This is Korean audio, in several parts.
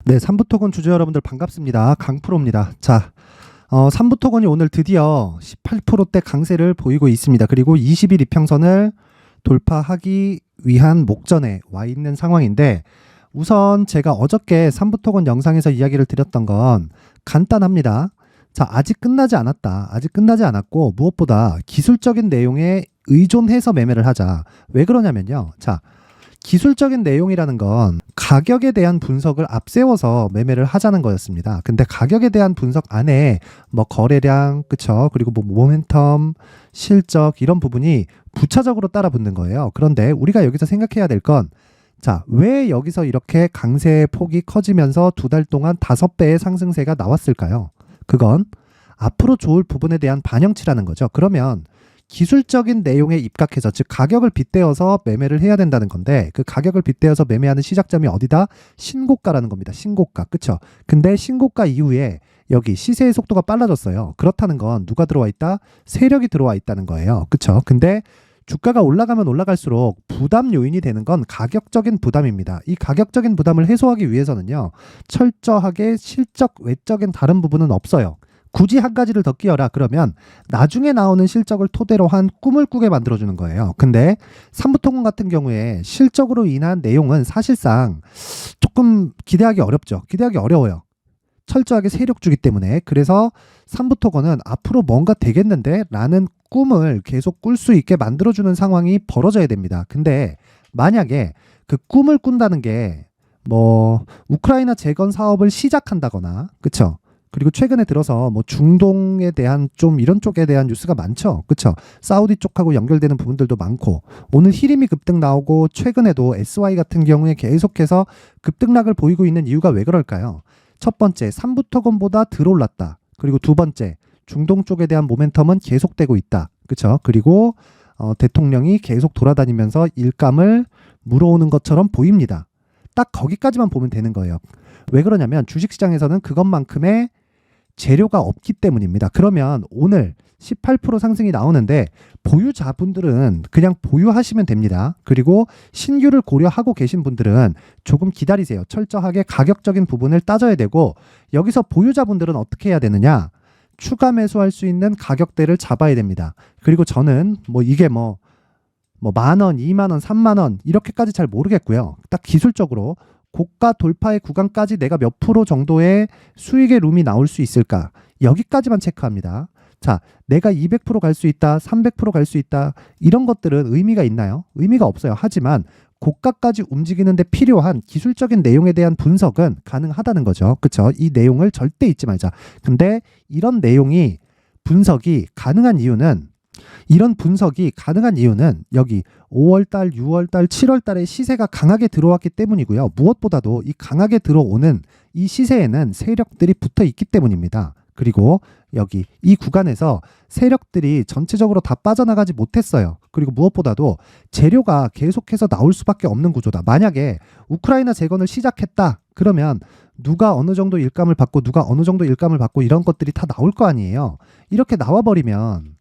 네, 삼부토건 주주 여러분들 반갑습니다. 강프로입니다. 자, 삼부토건이 오늘 드디어 18%대 강세를 보이고 있습니다. 그리고 20일 이평선을 돌파하기 위한 목전에 와 있는 상황인데, 우선 제가 어저께 삼부토건 영상에서 이야기를 드렸던 건 간단합니다. 자, 아직 끝나지 않았다. 아직 끝나지 않았고, 무엇보다 기술적인 내용에 의존해서 매매를 하자. 왜 그러냐면요. 자, 기술적인 내용이라는 건 가격에 대한 분석을 앞세워서 매매를 하자는 거였습니다. 근데 가격에 대한 분석 안에 뭐 거래량, 그쵸? 그리고 뭐 모멘텀, 실적 이런 부분이 부차적으로 따라 붙는 거예요. 그런데 우리가 여기서 생각해야 될 건, 자, 왜 여기서 이렇게 강세의 폭이 커지면서 두 달 동안 5배의 상승세가 나왔을까요? 그건 앞으로 좋을 부분에 대한 반영치라는 거죠. 그러면 기술적인 내용에 입각해서, 즉 가격을 빗대어서 매매를 해야 된다는 건데, 그 가격을 빗대어서 매매하는 시작점이 어디다? 신고가라는 겁니다. 신고가. 그쵸? 근데 신고가 이후에 여기 시세의 속도가 빨라졌어요. 그렇다는 건 누가 들어와 있다? 세력이 들어와 있다는 거예요. 그쵸? 근데 주가가 올라가면 올라갈수록 부담 요인이 되는 건 가격적인 부담입니다. 이 가격적인 부담을 해소하기 위해서는요, 철저하게 실적, 외적인 다른 부분은 없어요. 굳이 한 가지를 더 끼워라 그러면 나중에 나오는 실적을 토대로 한 꿈을 꾸게 만들어주는 거예요. 근데 삼부토건 같은 경우에 실적으로 인한 내용은 사실상 조금 기대하기 어렵죠. 기대하기 어려워요. 철저하게 세력주기 때문에. 그래서 삼부토건은 앞으로 뭔가 되겠는데 라는 꿈을 계속 꿀 수 있게 만들어주는 상황이 벌어져야 됩니다. 근데 만약에 그 꿈을 꾼다는 게 뭐 우크라이나 재건 사업을 시작한다거나, 그쵸? 그리고 최근에 들어서 뭐 중동에 대한 좀 이런 쪽에 대한 뉴스가 많죠. 그쵸? 사우디 쪽하고 연결되는 부분들도 많고, 오늘 히림이 급등 나오고, 최근에도 SY 같은 경우에 계속해서 급등락을 보이고 있는 이유가 왜 그럴까요? 첫 번째, 삼부토건보다 덜 올랐다. 그리고 두 번째, 중동 쪽에 대한 모멘텀은 계속되고 있다. 그쵸? 그리고 대통령이 계속 돌아다니면서 일감을 물어오는 것처럼 보입니다. 딱 거기까지만 보면 되는 거예요. 왜 그러냐면 주식시장에서는 그것만큼의 재료가 없기 때문입니다. 그러면 오늘 18% 상승이 나오는데 보유자분들은 그냥 보유하시면 됩니다. 그리고 신규를 고려하고 계신 분들은 조금 기다리세요. 철저하게 가격적인 부분을 따져야 되고, 여기서 보유자분들은 어떻게 해야 되느냐? 추가 매수할 수 있는 가격대를 잡아야 됩니다. 그리고 저는 뭐 이게 뭐 10,000원, 20,000원, 30,000원 이렇게까지 잘 모르겠고요. 딱 기술적으로 고가 돌파의 구간까지 내가 몇 프로 정도의 수익의 룸이 나올 수 있을까? 여기까지만 체크합니다. 자, 내가 200% 갈 수 있다, 300% 갈 수 있다, 이런 것들은 의미가 있나요? 의미가 없어요. 하지만 고가까지 움직이는데 필요한 기술적인 내용에 대한 분석은 가능하다는 거죠. 그쵸? 이 내용을 절대 잊지 말자. 근데 이런 내용이 분석이 가능한 이유는, 이런 분석이 가능한 이유는 여기 5월달, 6월달, 7월달에 시세가 강하게 들어왔기 때문이고요. 무엇보다도 이 강하게 들어오는 이 시세에는 세력들이 붙어 있기 때문입니다. 그리고 여기 이 구간에서 세력들이 전체적으로 다 빠져나가지 못했어요. 그리고 무엇보다도 재료가 계속해서 나올 수밖에 없는 구조다. 만약에 우크라이나 재건을 시작했다 그러면 누가 어느 정도 일감을 받고, 누가 어느 정도 일감을 받고, 이런 것들이 다 나올 거 아니에요. 이렇게 나와버리면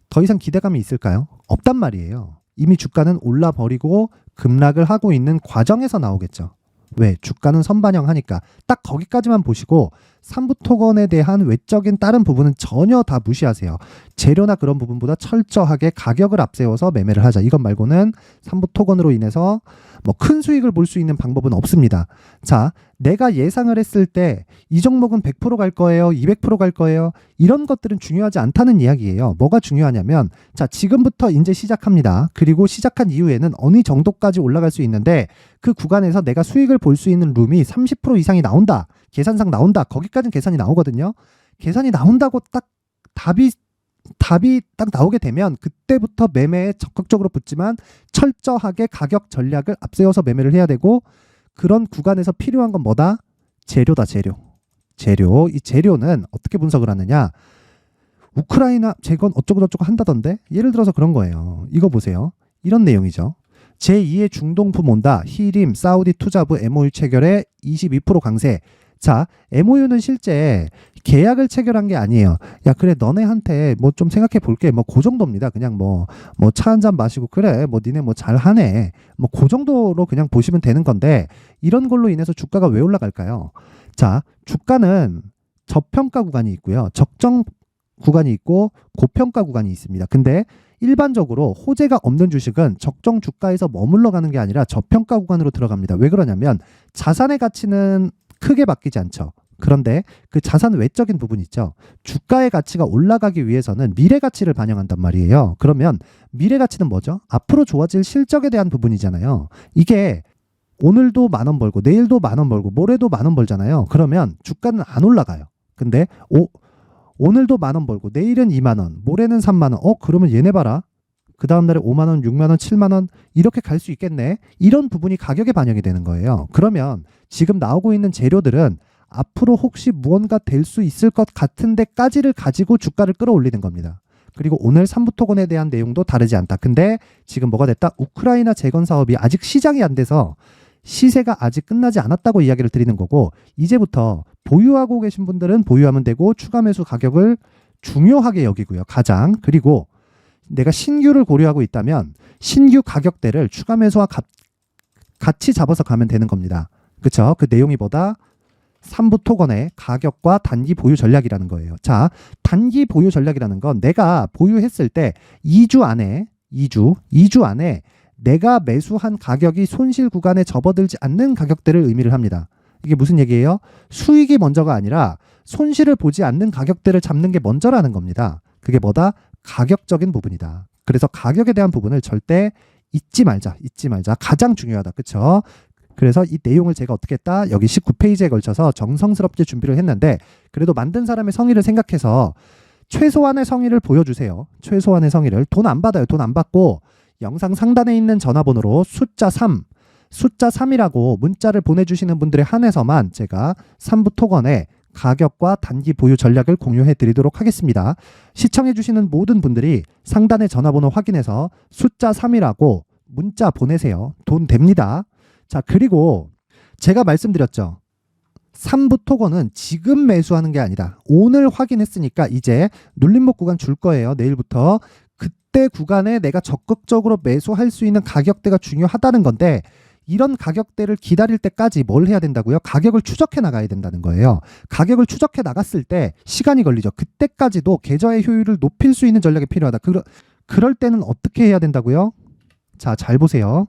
더 이상 기대감이 있을까요? 없단 말이에요. 이미 주가는 올라버리고 급락을 하고 있는 과정에서 나오겠죠. 왜? 주가는 선반영하니까. 딱 거기까지만 보시고 삼부토건에 대한 외적인 다른 부분은 전혀 다 무시하세요. 재료나 그런 부분보다 철저하게 가격을 앞세워서 매매를 하자. 이것 말고는 삼부토건으로 인해서 뭐 큰 수익을 볼 수 있는 방법은 없습니다. 자, 내가 예상을 했을 때 이 종목은 100% 갈 거예요, 200% 갈 거예요, 이런 것들은 중요하지 않다는 이야기예요. 뭐가 중요하냐면, 자, 지금부터 이제 시작합니다. 그리고 시작한 이후에는 어느 정도까지 올라갈 수 있는데 그 구간에서 내가 수익을 볼 수 있는 룸이 30% 이상이 나온다. 계산상 나온다. 거기까지는 계산이 나오거든요. 계산이 나온다고 딱 답이 딱 나오게 되면 그때부터 매매에 적극적으로 붙지만 철저하게 가격 전략을 앞세워서 매매를 해야 되고, 그런 구간에서 필요한 건 뭐다? 재료다. 재료. 이 재료는 어떻게 분석을 하느냐? 우크라이나 재건 어쩌고저쩌고 한다던데? 예를 들어서 그런 거예요. 이거 보세요. 이런 내용이죠. 제2의 중동품 온다. 히림, 사우디 투자부 MOU 체결에 22% 강세. 자, MOU는 실제 계약을 체결한 게 아니에요. 야, 그래, 너네한테 뭐 좀 생각해 볼게. 뭐, 그 정도입니다. 그냥 뭐 차 한 잔 마시고, 그래, 뭐, 니네 뭐 잘하네. 뭐, 그 정도로 그냥 보시면 되는 건데, 이런 걸로 인해서 주가가 왜 올라갈까요? 자, 주가는 저평가 구간이 있고요. 적정 구간이 있고, 고평가 구간이 있습니다. 근데 일반적으로 호재가 없는 주식은 적정 주가에서 머물러 가는 게 아니라 저평가 구간으로 들어갑니다. 왜 그러냐면, 자산의 가치는 크게 바뀌지 않죠. 그런데 그 자산 외적인 부분 있죠. 주가의 가치가 올라가기 위해서는 미래 가치를 반영한단 말이에요. 그러면 미래 가치는 뭐죠? 앞으로 좋아질 실적에 대한 부분이잖아요. 이게 오늘도 10,000원 벌고 내일도 10,000원 벌고 모레도 10,000원 벌잖아요. 그러면 주가는 안 올라가요. 근데 오늘도 10,000원 벌고 내일은 20,000원, 모레는 30,000원. 그러면 얘네 봐라. 그 다음날에 50,000원, 60,000원, 70,000원 이렇게 갈 수 있겠네. 이런 부분이 가격에 반영이 되는 거예요. 그러면 지금 나오고 있는 재료들은 앞으로 혹시 무언가 될 수 있을 것 같은 데까지를 가지고 주가를 끌어올리는 겁니다. 그리고 오늘 삼부토건에 대한 내용도 다르지 않다. 근데 지금 뭐가 됐다? 우크라이나 재건 사업이 아직 시작이 안 돼서 시세가 아직 끝나지 않았다고 이야기를 드리는 거고, 이제부터 보유하고 계신 분들은 보유하면 되고 추가 매수 가격을 중요하게 여기고요. 가장. 그리고 내가 신규를 고려하고 있다면 신규 가격대를 추가 매수와 같이 잡아서 가면 되는 겁니다. 그렇죠? 그 내용이 뭐다? 삼부토건의 가격과 단기 보유 전략이라는 거예요. 자, 단기 보유 전략이라는 건 내가 보유했을 때 2주 안에 내가 매수한 가격이 손실 구간에 접어들지 않는 가격대를 의미를 합니다. 이게 무슨 얘기예요? 수익이 먼저가 아니라 손실을 보지 않는 가격대를 잡는 게 먼저라는 겁니다. 그게 뭐다? 가격적인 부분이다. 그래서 가격에 대한 부분을 절대 잊지 말자. 가장 중요하다. 그쵸? 그래서 이 내용을 제가 어떻게 했다? 여기 19페이지에 걸쳐서 정성스럽게 준비를 했는데, 그래도 만든 사람의 성의를 생각해서 최소한의 성의를 보여주세요. 최소한의 성의를. 돈 안 받아요. 돈 안 받고 영상 상단에 있는 전화번호로 숫자 3이라고 문자를 보내주시는 분들에 한해서만 제가 삼부토건의 가격과 단기 보유 전략을 공유해 드리도록 하겠습니다. 시청해 주시는 모든 분들이 상단의 전화번호 확인해서 숫자 3이라고 문자 보내세요. 돈 됩니다. 자, 그리고 제가 말씀드렸죠. 삼부토건은 지금 매수하는 게 아니다. 오늘 확인했으니까 이제 눌림목 구간 줄 거예요. 내일부터. 그때 구간에 내가 적극적으로 매수할 수 있는 가격대가 중요하다는 건데, 이런 가격대를 기다릴 때까지 뭘 해야 된다고요? 가격을 추적해 나가야 된다는 거예요. 가격을 추적해 나갔을 때 시간이 걸리죠. 그때까지도 계좌의 효율을 높일 수 있는 전략이 필요하다. 그럴 때는 어떻게 해야 된다고요? 자, 잘 보세요.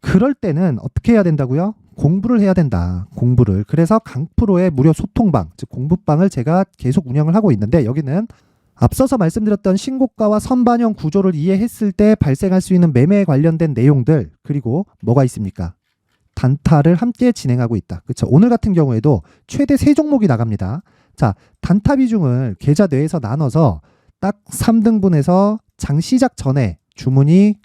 그럴 때는 어떻게 해야 된다고요? 공부를 해야 된다. 공부를. 그래서 강프로의 무료 소통방, 즉 공부방을 제가 계속 운영을 하고 있는데, 여기는 앞서서 말씀드렸던 신고가와 선반영 구조를 이해했을 때 발생할 수 있는 매매에 관련된 내용들, 그리고 뭐가 있습니까? 단타를 함께 진행하고 있다. 그렇죠? 오늘 같은 경우에도 최대 3종목이 나갑니다. 자, 단타 비중을 계좌 내에서 나눠서 딱 3등분해서 장 시작 전에 주문이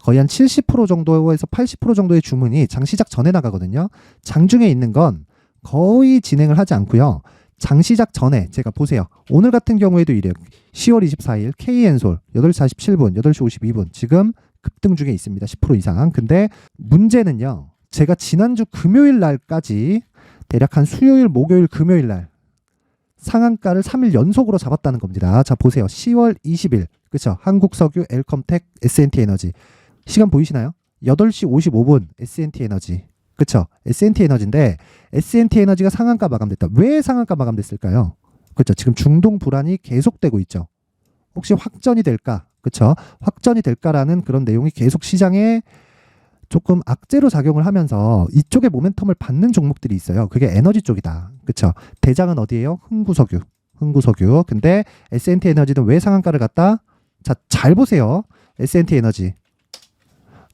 거의 한 70% 정도에서 80% 정도의 주문이 장 시작 전에 나가거든요. 장중에 있는 건 거의 진행을 하지 않고요. 장 시작 전에 제가 보세요. 오늘 같은 경우에도 이래요. 10월 24일 KN솔 8시 47분, 8시 52분 지금 급등 중에 있습니다. 10% 이상. 근데 문제는요. 제가 지난주 금요일 날까지 대략 한 수요일, 목요일, 금요일 날 상한가를 3일 연속으로 잡았다는 겁니다. 자, 보세요. 10월 20일. 그렇죠? 한국석유, 엘컴텍, S&T에너지. 시간 보이시나요? 8시 55분 S&T에너지. 그쵸? S&T에너지인데 S&T에너지가 상한가 마감됐다. 왜 상한가 마감됐을까요? 그쵸? 지금 중동 불안이 계속되고 있죠. 혹시 확전이 될까? 그쵸? 확전이 될까라는 그런 내용이 계속 시장에 조금 악재로 작용을 하면서 이쪽에 모멘텀을 받는 종목들이 있어요. 그게 에너지 쪽이다. 그쵸? 대장은 어디예요? 흥구석유. 근데 S&T에너지는 왜 상한가를 갔다? 자, 잘 보세요. S&T에너지.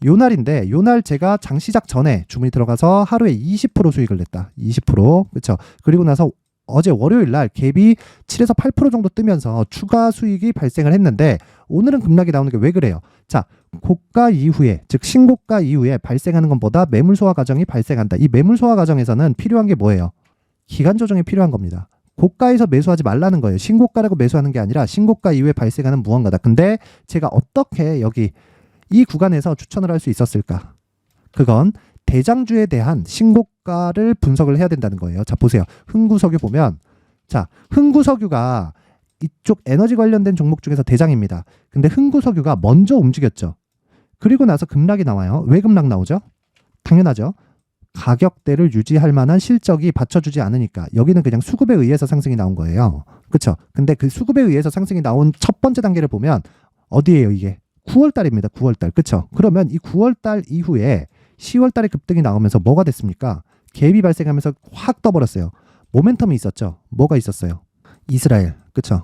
요 날인데, 요 날 제가 장 시작 전에 주문이 들어가서 하루에 20% 수익을 냈다. 20%. 그쵸? 그리고 나서 어제 월요일 날 갭이 7에서 8% 정도 뜨면서 추가 수익이 발생을 했는데, 오늘은 급락이 나오는 게 왜 그래요? 자, 고가 이후에, 즉 신고가 이후에 발생하는 것보다 매물 소화 과정이 발생한다. 이 매물 소화 과정에서는 필요한 게 뭐예요? 기간 조정이 필요한 겁니다. 고가에서 매수하지 말라는 거예요. 신고가라고 매수하는 게 아니라 신고가 이후에 발생하는 무언가다. 근데 제가 어떻게 여기 이 구간에서 추천을 할 수 있었을까? 그건 대장주에 대한 신고가를 분석을 해야 된다는 거예요. 자, 보세요. 흥구석유 보면, 자, 흥구석유가 이쪽 에너지 관련된 종목 중에서 대장입니다. 근데 흥구석유가 먼저 움직였죠. 그리고 나서 급락이 나와요. 왜 급락 나오죠? 당연하죠. 가격대를 유지할 만한 실적이 받쳐주지 않으니까. 여기는 그냥 수급에 의해서 상승이 나온 거예요. 그쵸? 근데 그 수급에 의해서 상승이 나온 첫 번째 단계를 보면 어디예요, 이게? 9월달입니다. 9월달. 그쵸? 그러면 이 9월달 이후에 10월달에 급등이 나오면서 뭐가 됐습니까? 갭이 발생하면서 확 떠버렸어요. 모멘텀이 있었죠. 뭐가 있었어요? 이스라엘. 그쵸?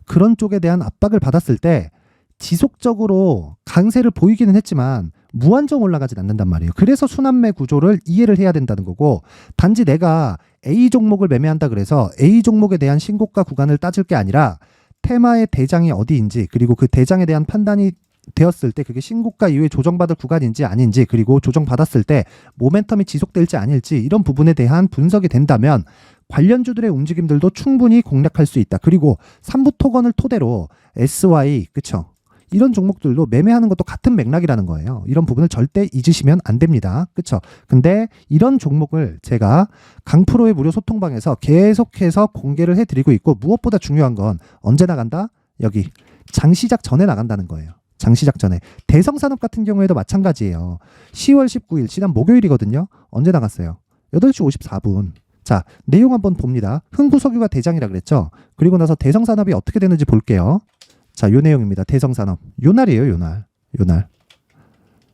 그런 쪽에 대한 압박을 받았을 때 지속적으로 강세를 보이기는 했지만 무한정 올라가진 않는단 말이에요. 그래서 순환매 구조를 이해를 해야 된다는 거고, 단지 내가 A 종목을 매매한다 그래서 A 종목에 대한 신고가 구간을 따질 게 아니라 테마의 대장이 어디인지, 그리고 그 대장에 대한 판단이 되었을 때 그게 신고가 이후에 조정받을 구간인지 아닌지, 그리고 조정받았을 때 모멘텀이 지속될지 아닐지, 이런 부분에 대한 분석이 된다면 관련주들의 움직임들도 충분히 공략할 수 있다. 그리고 삼부 토건을 토대로 SY, 그쵸? 이런 종목들도 매매하는 것도 같은 맥락이라는 거예요. 이런 부분을 절대 잊으시면 안 됩니다. 그쵸? 근데 이런 종목을 제가 강프로의 무료 소통방에서 계속해서 공개를 해드리고 있고, 무엇보다 중요한 건 언제 나간다? 여기 장시작 전에 나간다는 거예요. 장시작 전에. 대성산업 같은 경우에도 마찬가지예요. 10월 19일 지난 목요일이거든요. 언제 나갔어요? 8시 54분. 자, 내용 한번 봅니다. 흥구석유가 대장이라 그랬죠. 그리고 나서 대성산업이 어떻게 되는지 볼게요. 자, 요 내용입니다. 대성산업. 요 날이에요, 요 날. 요 날.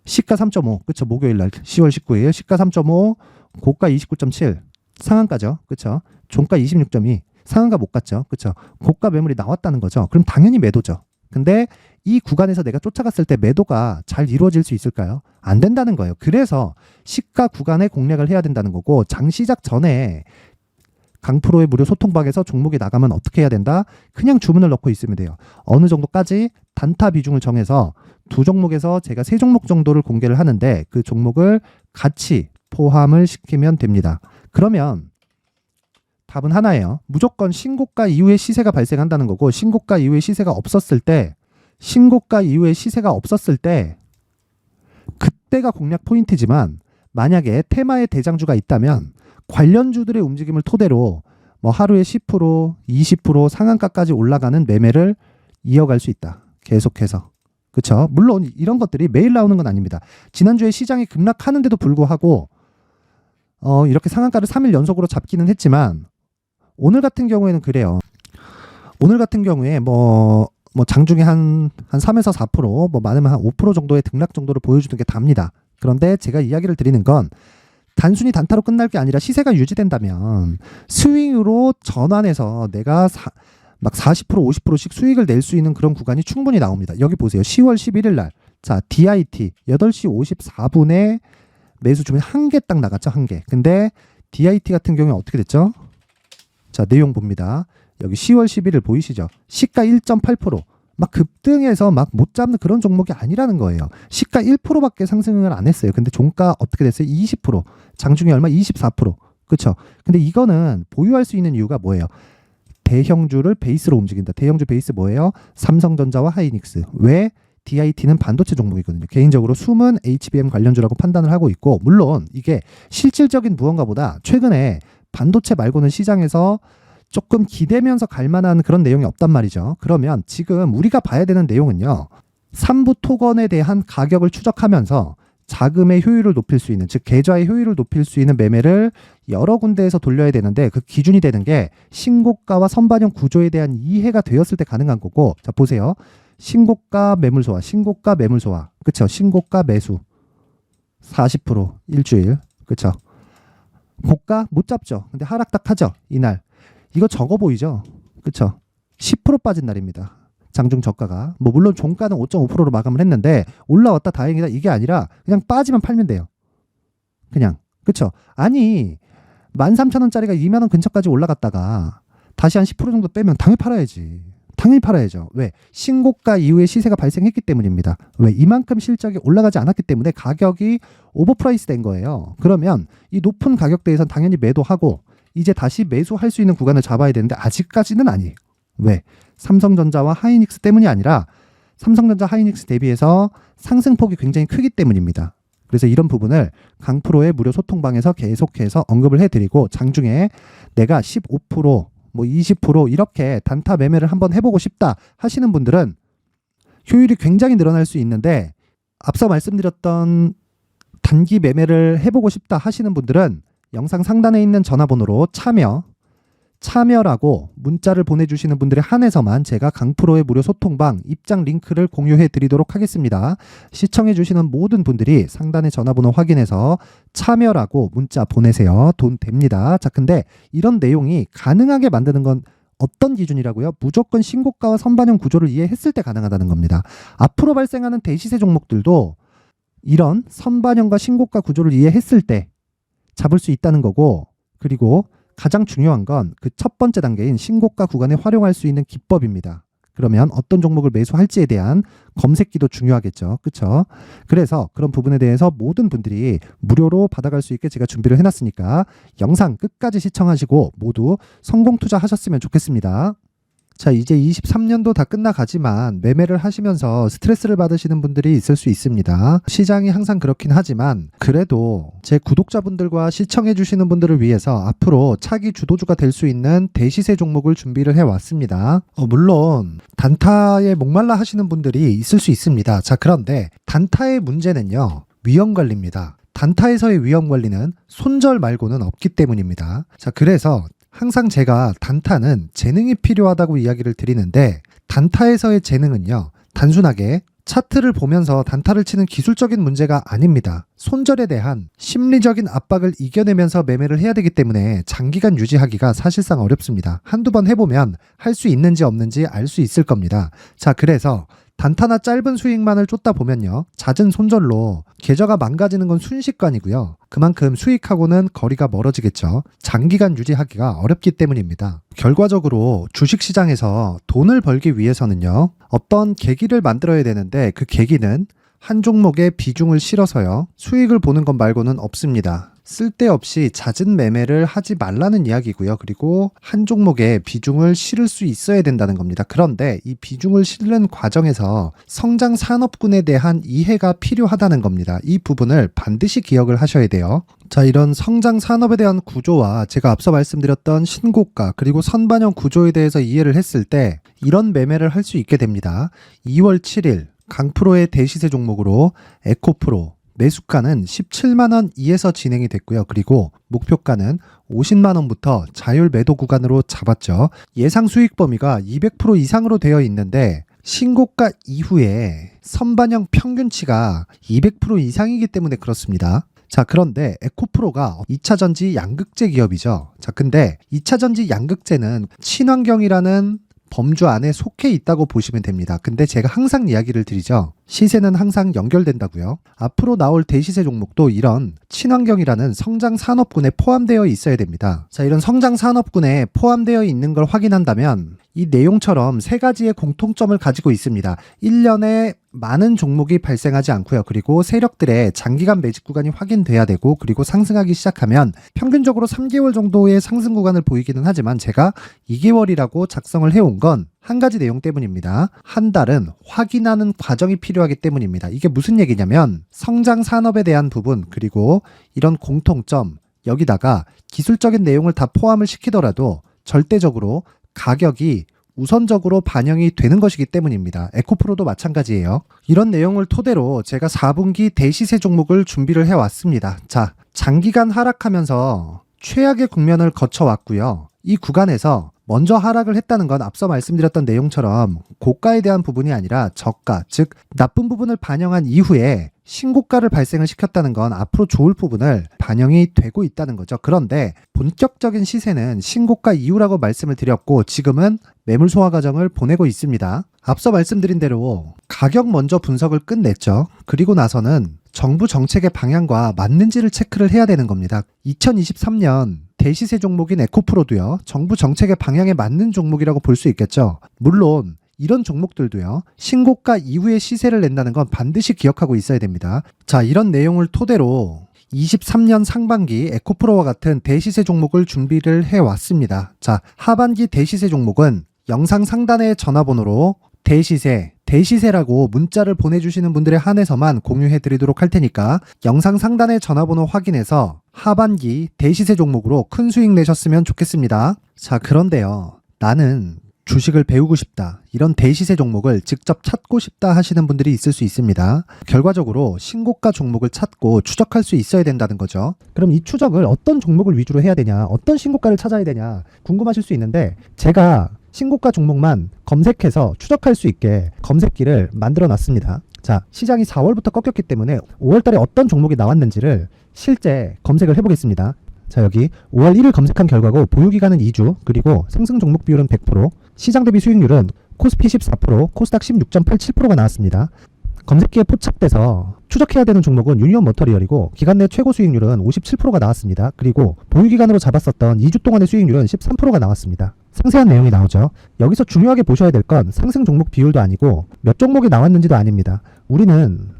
시가 3.5. 그쵸? 목요일 날 10월 19일. 시가 3.5, 고가 29.7. 상한가죠. 그쵸? 종가 26.2. 상한가 못 갔죠. 그쵸? 고가 매물이 나왔다는 거죠. 그럼 당연히 매도죠. 근데 이 구간에서 내가 쫓아갔을 때 매도가 잘 이루어질 수 있을까요? 안 된다는 거예요. 그래서 시가 구간에 공략을 해야 된다는 거고, 장시작 전에 강프로의 무료 소통방에서 종목이 나가면 어떻게 해야 된다? 그냥 주문을 넣고 있으면 돼요. 어느 정도까지 단타 비중을 정해서 두 종목에서 제가 세 종목 정도를 공개를 하는데 그 종목을 같이 포함을 시키면 됩니다. 그러면 답은 하나예요. 무조건 신고가 이후에 시세가 발생한다는 거고, 신고가 이후에 시세가 없었을 때, 그때가 공략 포인트지만, 만약에 테마의 대장주가 있다면 관련주들의 움직임을 토대로 뭐 하루에 10%, 20% 상한가까지 올라가는 매매를 이어갈 수 있다. 계속해서. 그쵸? 물론 이런 것들이 매일 나오는 건 아닙니다. 지난주에 시장이 급락하는데도 불구하고 이렇게 상한가를 3일 연속으로 잡기는 했지만, 오늘 같은 경우에는 그래요. 오늘 같은 경우에 뭐 장중에 한 3에서 4%, 뭐 많으면 한 5% 정도의 등락 정도를 보여주는 게 답니다. 그런데 제가 이야기를 드리는 건 단순히 단타로 끝날 게 아니라 시세가 유지된다면 스윙으로 전환해서 내가 막 40%, 50%씩 수익을 낼 수 있는 그런 구간이 충분히 나옵니다. 여기 보세요. 10월 11일 날. 자, DIT 8시 54분에 매수 주문 한 개 딱 나갔죠. 한 개. 근데 DIT 같은 경우에 어떻게 됐죠? 자, 내용 봅니다. 여기 10월 11일 보이시죠? 시가 1.8%. 막 급등해서 막 못 잡는 그런 종목이 아니라는 거예요. 시가 1%밖에 상승을 안 했어요. 근데 종가 어떻게 됐어요? 20%. 장중에 얼마? 24%. 그쵸? 근데 이거는 보유할 수 있는 이유가 뭐예요? 대형주를 베이스로 움직인다. 대형주 베이스 뭐예요? 삼성전자와 하이닉스. 왜? DIT는 반도체 종목이거든요. 개인적으로 숨은 HBM 관련주라고 판단을 하고 있고, 물론 이게 실질적인 무언가보다 최근에 반도체 말고는 시장에서 조금 기대면서 갈 만한 그런 내용이 없단 말이죠. 그러면 지금 우리가 봐야 되는 내용은요, 삼부 토건에 대한 가격을 추적하면서 자금의 효율을 높일 수 있는, 즉 계좌의 효율을 높일 수 있는 매매를 여러 군데에서 돌려야 되는데, 그 기준이 되는 게 신고가와 선반영 구조에 대한 이해가 되었을 때 가능한 거고. 자, 보세요. 신고가 매물 소화, 신고가 매물 소화. 그쵸? 신고가 매수 40% 일주일. 그쵸? 고가 못 잡죠. 근데 하락 딱 하죠. 이날. 이거 적어 보이죠? 그쵸? 10% 빠진 날입니다. 장중 저가가. 뭐 물론 종가는 5.5%로 마감을 했는데 올라왔다 다행이다 이게 아니라 그냥 빠지면 팔면 돼요. 그냥. 그쵸? 아니 13,000원짜리가 2만원 근처까지 올라갔다가 다시 한 10% 정도 빼면 당연히 팔아야지. 당연히 팔아야죠. 왜? 신고가 이후에 시세가 발생했기 때문입니다. 왜? 이만큼 실적이 올라가지 않았기 때문에 가격이 오버프라이스 된 거예요. 그러면 이 높은 가격대에선 당연히 매도하고 이제 다시 매수할 수 있는 구간을 잡아야 되는데 아직까지는 아니에요. 왜? 삼성전자와 하이닉스 때문이 아니라 삼성전자 하이닉스 대비해서 상승폭이 굉장히 크기 때문입니다. 그래서 이런 부분을 강프로의 무료 소통방에서 계속해서 언급을 해드리고 장중에 내가 15%, 뭐 20% 이렇게 단타 매매를 한번 해보고 싶다 하시는 분들은 효율이 굉장히 늘어날 수 있는데 앞서 말씀드렸던 단기 매매를 해보고 싶다 하시는 분들은 영상 상단에 있는 전화번호로 참여라고 문자를 보내주시는 분들에 한해서만 제가 강프로의 무료 소통방 입장 링크를 공유해 드리도록 하겠습니다. 시청해 주시는 모든 분들이 상단의 전화번호 확인해서 참여라고 문자 보내세요. 돈 됩니다. 자, 근데 이런 내용이 가능하게 만드는 건 어떤 기준이라고요? 무조건 신고가와 선반영 구조를 이해했을 때 가능하다는 겁니다. 앞으로 발생하는 대시세 종목들도 이런 선반영과 신고가 구조를 이해했을 때 잡을 수 있다는 거고, 그리고 가장 중요한 건 그 첫 번째 단계인 신고가 구간에 활용할 수 있는 기법입니다. 그러면 어떤 종목을 매수할지에 대한 검색기도 중요하겠죠. 그렇죠? 그래서 그런 부분에 대해서 모든 분들이 무료로 받아갈 수 있게 제가 준비를 해놨으니까 영상 끝까지 시청하시고 모두 성공 투자하셨으면 좋겠습니다. 자, 이제 23년도 다 끝나가지만 매매를 하시면서 스트레스를 받으시는 분들이 있을 수 있습니다. 시장이 항상 그렇긴 하지만 그래도 제 구독자분들과 시청해 주시는 분들을 위해서 앞으로 차기 주도주가 될 수 있는 대시세 종목을 준비를 해왔습니다. 물론 단타에 목말라 하시는 분들이 있을 수 있습니다. 자, 그런데 단타의 문제는요, 위험관리입니다. 단타에서의 위험관리는 손절 말고는 없기 때문입니다. 자, 그래서 항상 제가 단타는 재능이 필요하다고 이야기를 드리는데, 단타에서의 재능은요, 단순하게 차트를 보면서 단타를 치는 기술적인 문제가 아닙니다. 손절에 대한 심리적인 압박을 이겨내면서 매매를 해야 되기 때문에 장기간 유지하기가 사실상 어렵습니다. 한두 번 해보면 할 수 있는지 없는지 알 수 있을 겁니다. 자, 그래서 단타나 짧은 수익만을 쫓다 보면요, 잦은 손절로 계좌가 망가지는 건 순식간이고요. 그만큼 수익하고는 거리가 멀어지겠죠. 장기간 유지하기가 어렵기 때문입니다. 결과적으로 주식시장에서 돈을 벌기 위해서는요, 어떤 계기를 만들어야 되는데 그 계기는 한 종목에 비중을 실어서요, 수익을 보는 것 말고는 없습니다. 쓸데없이 잦은 매매를 하지 말라는 이야기고요. 그리고 한 종목에 비중을 실을 수 있어야 된다는 겁니다. 그런데 이 비중을 실는 과정에서 성장 산업군에 대한 이해가 필요하다는 겁니다. 이 부분을 반드시 기억을 하셔야 돼요. 자, 이런 성장 산업에 대한 구조와 제가 앞서 말씀드렸던 신고가 그리고 선반영 구조에 대해서 이해를 했을 때 이런 매매를 할 수 있게 됩니다. 2월 7일 강프로의 대시세 종목으로 에코프로 매수가는 17만원 이에서 진행이 됐고요. 그리고 목표가는 50만원부터 자율 매도 구간으로 잡았죠. 예상 수익 범위가 200% 이상으로 되어 있는데 신고가 이후에 선반영 평균치가 200% 이상이기 때문에 그렇습니다. 자, 그런데 에코프로가 2차전지 양극재 기업이죠. 자, 근데 2차전지 양극재는 친환경이라는 범주 안에 속해 있다고 보시면 됩니다. 근데 제가 항상 이야기를 드리죠. 시세는 항상 연결된다고요. 앞으로 나올 대시세 종목도 이런 친환경이라는 성장 산업군에 포함되어 있어야 됩니다. 자, 이런 성장 산업군에 포함되어 있는 걸 확인한다면 이 내용처럼 세 가지의 공통점을 가지고 있습니다. 1년에 많은 종목이 발생하지 않고요. 그리고 세력들의 장기간 매집 구간이 확인돼야 되고, 그리고 상승하기 시작하면 평균적으로 3개월 정도의 상승 구간을 보이기는 하지만 제가 2개월이라고 작성을 해온 건 한 가지 내용 때문입니다. 한 달은 확인하는 과정이 필요하기 때문입니다. 이게 무슨 얘기냐면 성장 산업에 대한 부분, 그리고 이런 공통점, 여기다가 기술적인 내용을 다 포함을 시키더라도 절대적으로 가격이 우선적으로 반영이 되는 것이기 때문입니다. 에코프로도 마찬가지예요. 이런 내용을 토대로 제가 4분기 대시세 종목을 준비를 해왔습니다. 자, 장기간 하락하면서 최악의 국면을 거쳐왔고요. 이 구간에서 먼저 하락을 했다는 건 앞서 말씀드렸던 내용처럼 고가에 대한 부분이 아니라 저가, 즉 나쁜 부분을 반영한 이후에 신고가를 발생을 시켰다는 건 앞으로 좋을 부분을 반영이 되고 있다는 거죠. 그런데 본격적인 시세는 신고가 이후라고 말씀을 드렸고 지금은 매물 소화 과정을 보내고 있습니다. 앞서 말씀드린 대로 가격 먼저 분석을 끝냈죠. 그리고 나서는 정부 정책의 방향과 맞는지를 체크를 해야 되는 겁니다. 2023년 대시세 종목인 에코프로도요, 정부 정책의 방향에 맞는 종목이라고 볼 수 있겠죠. 물론 이런 종목들도요, 신고가 이후에 시세를 낸다는 건 반드시 기억하고 있어야 됩니다. 자, 이런 내용을 토대로 23년 상반기 에코프로와 같은 대시세 종목을 준비를 해왔습니다. 자, 하반기 대시세 종목은 영상 상단의 전화번호로 대시세, 대시세라고 문자를 보내주시는 분들에 한해서만 공유해 드리도록 할 테니까 영상 상단의 전화번호 확인해서 하반기 대시세 종목으로 큰 수익 내셨으면 좋겠습니다. 자, 그런데요. 나는 주식을 배우고 싶다. 이런 대시세 종목을 직접 찾고 싶다 하시는 분들이 있을 수 있습니다. 결과적으로 신고가 종목을 찾고 추적할 수 있어야 된다는 거죠. 그럼 이 추적을 어떤 종목을 위주로 해야 되냐, 어떤 신고가를 찾아야 되냐 궁금하실 수 있는데, 제가 신고가 종목만 검색해서 추적할 수 있게 검색기를 만들어 놨습니다. 자, 시장이 4월부터 꺾였기 때문에 5월 달에 어떤 종목이 나왔는지를 실제 검색을 해보겠습니다. 자, 여기 5월 1일 검색한 결과고 보유기간은 2주, 그리고 상승 종목 비율은 100%, 시장 대비 수익률은 코스피 14%, 코스닥 16.87%가 나왔습니다. 검색기에 포착돼서 추적해야 되는 종목은 유니온 머터리얼이고 기간 내 최고 수익률은 57%가 나왔습니다. 그리고 보유기간으로 잡았었던 2주 동안의 수익률은 13%가 나왔습니다. 상세한 내용이 나오죠. 여기서 중요하게 보셔야 될 건 상승 종목 비율도 아니고 몇 종목이 나왔는지도 아닙니다. 우리는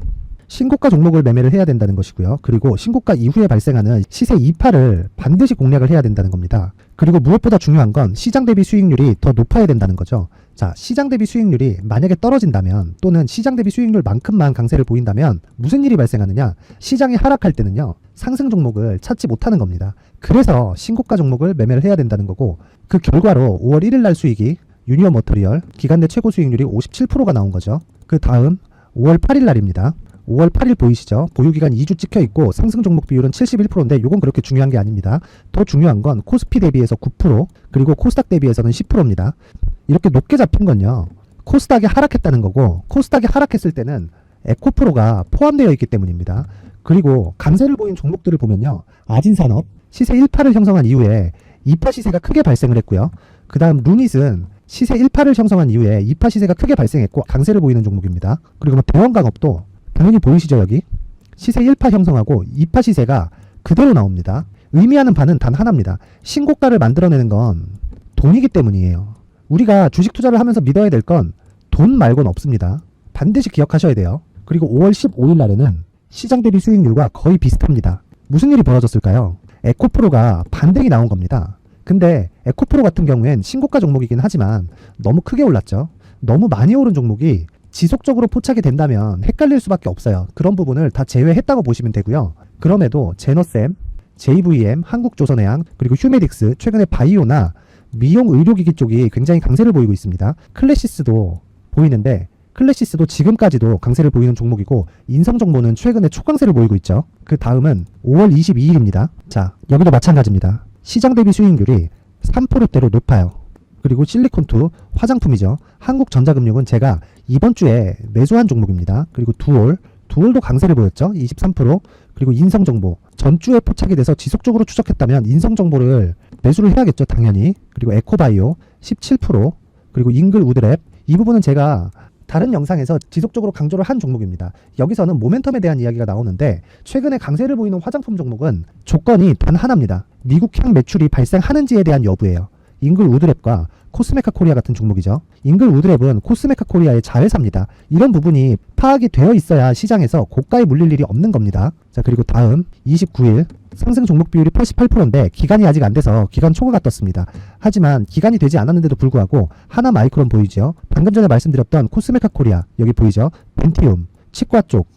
신고가 종목을 매매를 해야 된다는 것이고요. 그리고 신고가 이후에 발생하는 시세 이파를 반드시 공략을 해야 된다는 겁니다. 그리고 무엇보다 중요한 건 시장 대비 수익률이 더 높아야 된다는 거죠. 자, 시장 대비 수익률이 만약에 떨어진다면, 또는 시장 대비 수익률만큼만 강세를 보인다면 무슨 일이 발생하느냐? 시장이 하락할 때는요, 상승 종목을 찾지 못하는 겁니다. 그래서 신고가 종목을 매매를 해야 된다는 거고, 그 결과로 5월 1일 날 수익이 유니온 머터리얼 기간 내 최고 수익률이 57%가 나온 거죠. 그 다음 5월 8일 날입니다. 5월 8일 보이시죠? 보유기간 2주 찍혀 있고 상승 종목 비율은 71%인데 이건 그렇게 중요한 게 아닙니다. 더 중요한 건 코스피 대비해서 9%, 그리고 코스닥 대비해서는 10%입니다. 이렇게 높게 잡힌 건요, 코스닥이 하락했다는 거고, 코스닥이 하락했을 때는 에코프로가 포함되어 있기 때문입니다. 그리고 강세를 보인 종목들을 보면요, 아진산업 시세 1파를 형성한 이후에 2파 시세가 크게 발생을 했고요. 그 다음 루닛은 시세 1파를 형성한 이후에 2파 시세가 크게 발생했고 강세를 보이는 종목입니다. 그리고 대원강업도 당연히 보이시죠? 여기 시세 1파 형성하고 2파 시세가 그대로 나옵니다. 의미하는 바는 단 하나입니다. 신고가를 만들어내는 건 돈이기 때문이에요. 우리가 주식 투자를 하면서 믿어야 될 건 돈 말고는 없습니다. 반드시 기억하셔야 돼요. 그리고 5월 15일 날에는 시장 대비 수익률과 거의 비슷합니다. 무슨 일이 벌어졌을까요? 에코프로가 반등이 나온 겁니다. 근데 에코프로 같은 경우엔 신고가 종목이긴 하지만 너무 크게 올랐죠. 너무 많이 오른 종목이 지속적으로 포착이 된다면 헷갈릴 수밖에 없어요. 그런 부분을 다 제외했다고 보시면 되고요. 그럼에도 제너셈, JVM, 한국조선해양, 그리고 휴메딕스, 최근에 바이오나 미용 의료기기 쪽이 굉장히 강세를 보이고 있습니다. 클래시스도 보이는데, 클래시스도 지금까지도 강세를 보이는 종목이고, 인성정보는 최근에 초강세를 보이고 있죠. 그 다음은 5월 22일입니다. 자, 여기도 마찬가지입니다. 시장 대비 수익률이 3%대로 높아요. 그리고 실리콘2 화장품이죠. 한국전자금융은 제가 이번 주에 매수한 종목입니다. 그리고 두올도 강세를 보였죠. 23%. 그리고 인성정보 전주에 포착이 돼서 지속적으로 추적했다면 인성정보를 매수를 해야겠죠. 당연히. 그리고 에코바이오 17%. 그리고 잉글우드랩, 이 부분은 제가 다른 영상에서 지속적으로 강조를 한 종목입니다. 여기서는 모멘텀에 대한 이야기가 나오는데, 최근에 강세를 보이는 화장품 종목은 조건이 단 하나입니다. 미국향 매출이 발생하는지에 대한 여부예요. 잉글우드랩과 코스메카 코리아 같은 종목이죠. 잉글우드랩은 코스메카 코리아의 자회사입니다. 이런 부분이 파악이 되어 있어야 시장에서 고가에 물릴 일이 없는 겁니다. 자, 그리고 다음 29일 상승 종목 비율이 88%인데 기간이 아직 안 돼서 기간 초과가 떴습니다. 하지만 기간이 되지 않았는데도 불구하고 하나 마이크론 보이죠. 방금 전에 말씀드렸던 코스메카 코리아 여기 보이죠. 벤티움, 치과 쪽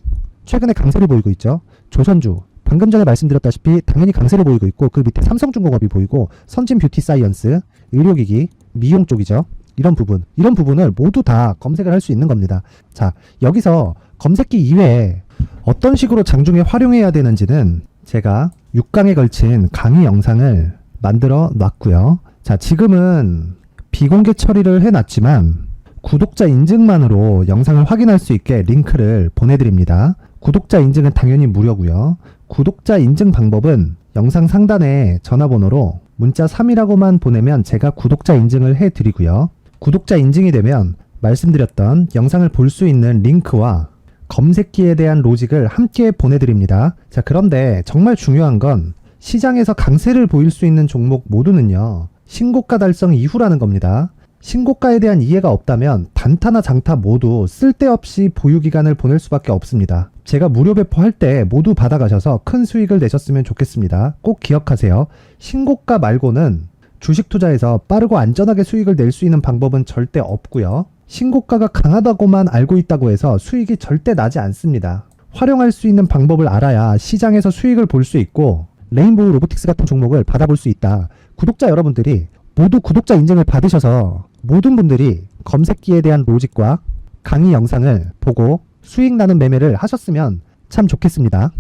최근에 강세를 보이고 있죠. 조선주 방금 전에 말씀드렸다시피 당연히 강세를 보이고 있고, 그 밑에 삼성중공업이 보이고, 선진 뷰티 사이언스, 의료기기, 미용 쪽이죠. 이런 부분을 모두 다 검색을 할 수 있는 겁니다. 자, 여기서 검색기 이외에 어떤 식으로 장중에 활용해야 되는지는 제가 6강에 걸친 강의 영상을 만들어 놨고요. 자, 지금은 비공개 처리를 해놨지만 구독자 인증만으로 영상을 확인할 수 있게 링크를 보내드립니다. 구독자 인증은 당연히 무료고요. 구독자 인증 방법은 영상 상단에 전화번호로 문자 3이라고만 보내면 제가 구독자 인증을 해드리고요. 구독자 인증이 되면 말씀드렸던 영상을 볼 수 있는 링크와 검색기에 대한 로직을 함께 보내드립니다. 자, 그런데 정말 중요한 건 시장에서 강세를 보일 수 있는 종목 모두는요, 신고가 달성 이후라는 겁니다. 신고가에 대한 이해가 없다면 단타나 장타 모두 쓸데없이 보유기간을 보낼 수밖에 없습니다. 제가 무료 배포할 때 모두 받아가셔서 큰 수익을 내셨으면 좋겠습니다. 꼭 기억하세요. 신고가 말고는 주식 투자에서 빠르고 안전하게 수익을 낼 수 있는 방법은 절대 없고요. 신고가가 강하다고만 알고 있다고 해서 수익이 절대 나지 않습니다. 활용할 수 있는 방법을 알아야 시장에서 수익을 볼 수 있고 레인보우 로보틱스 같은 종목을 받아볼 수 있다. 구독자 여러분들이 모두 구독자 인증을 받으셔서 모든 분들이 검색기에 대한 로직과 강의 영상을 보고 수익 나는 매매를 하셨으면 참 좋겠습니다.